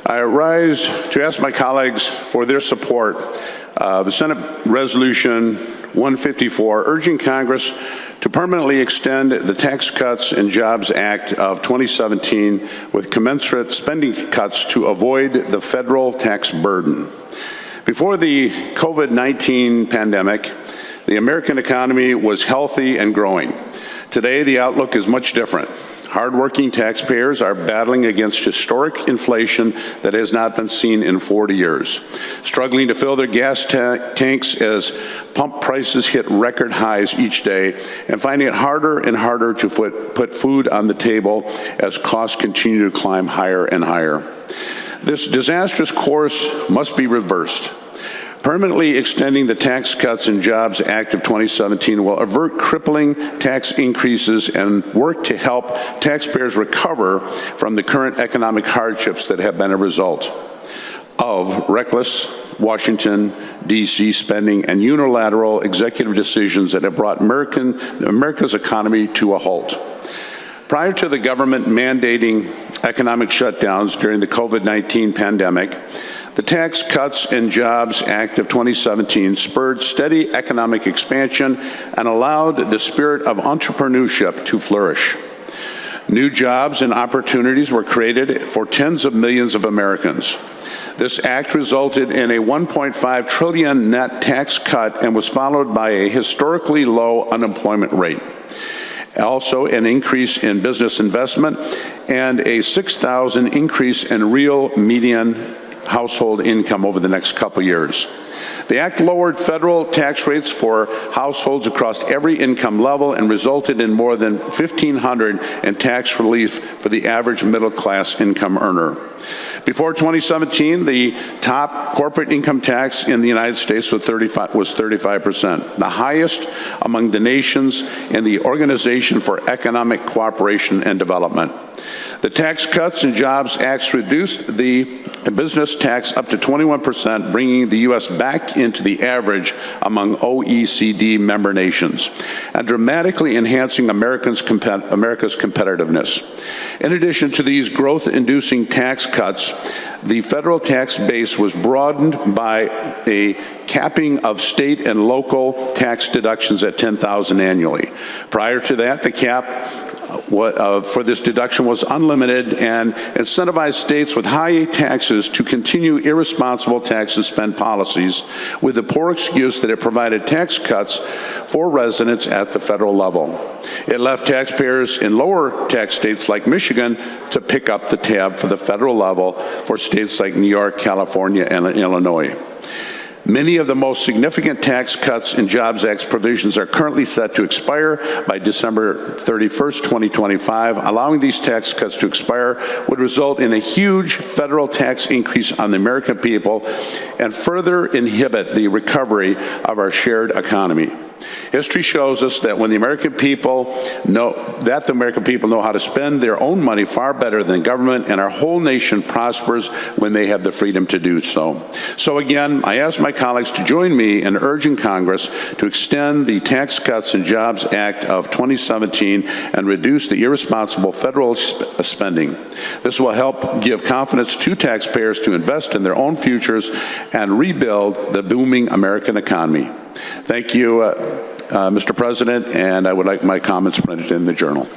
I rise to ask my colleagues for their support of the Senate Resolution 154, urging Congress to permanently extend the Tax Cuts and Jobs Act of 2017 with commensurate spending cuts to avoid the federal tax burden. Before the COVID-19 pandemic, the American economy was healthy and growing. Today, the outlook is much different. Hardworking taxpayers are battling against historic inflation that has not been seen in 40 years, struggling to fill their gas tanks as pump prices hit record highs each day, and finding it harder and harder to put food on the table as costs continue to climb higher and higher. This disastrous course must be reversed. Permanently extending the Tax Cuts and Jobs Act of 2017 will avert crippling tax increases and work to help taxpayers recover from the current economic hardships that have been a result of reckless Washington, D.C. spending and unilateral executive decisions that have brought America's economy to a halt. Prior to the government mandating economic shutdowns during the COVID-19 pandemic, the Tax Cuts and Jobs Act of 2017 spurred steady economic expansion and allowed the spirit of entrepreneurship to flourish. New jobs and opportunities were created for tens of millions of Americans. This act resulted in a $1.5 trillion net tax cut and was followed by a historically low unemployment rate. Also, an increase in business investment and a 6,000 increase in real median household income over the next couple years. The act lowered federal tax rates for households across every income level and resulted in more than $1,500 in tax relief for the average middle-class income earner. Before 2017, the top corporate income tax in the United States was 35%, the highest among the nations in the Organization for Economic Cooperation and Development. The Tax Cuts and Jobs Act reduced the business tax up to 21%, bringing the U.S. back into the average among OECD member nations, and dramatically enhancing America's competitiveness. In addition to these growth-inducing tax cuts, the federal tax base was broadened by a capping of state and local tax deductions at $10,000 annually. Prior to that, the cap for this deduction was unlimited and incentivized states with high taxes to continue irresponsible tax and spend policies with the poor excuse that it provided tax cuts for residents at the federal level. It left taxpayers in lower tax states like Michigan to pick up the tab for the federal level for states like New York, California, and Illinois. Many of the most significant Tax Cuts and Jobs Act provisions are currently set to expire by December 31st, 2025. Allowing these tax cuts to expire would result in a huge federal tax increase on the American people and further inhibit the recovery of our shared economy. History shows us that when the American people know how to spend their own money far better than government, and our whole nation prospers when they have the freedom to do so. So again, I ask my colleagues to join me in urging Congress to extend the Tax Cuts and Jobs Act of 2017 and reduce the irresponsible federal spending. This will help give confidence to taxpayers to invest in their own futures and rebuild the booming American economy. Thank you, Mr. President, and I would like my comments printed in the Journal.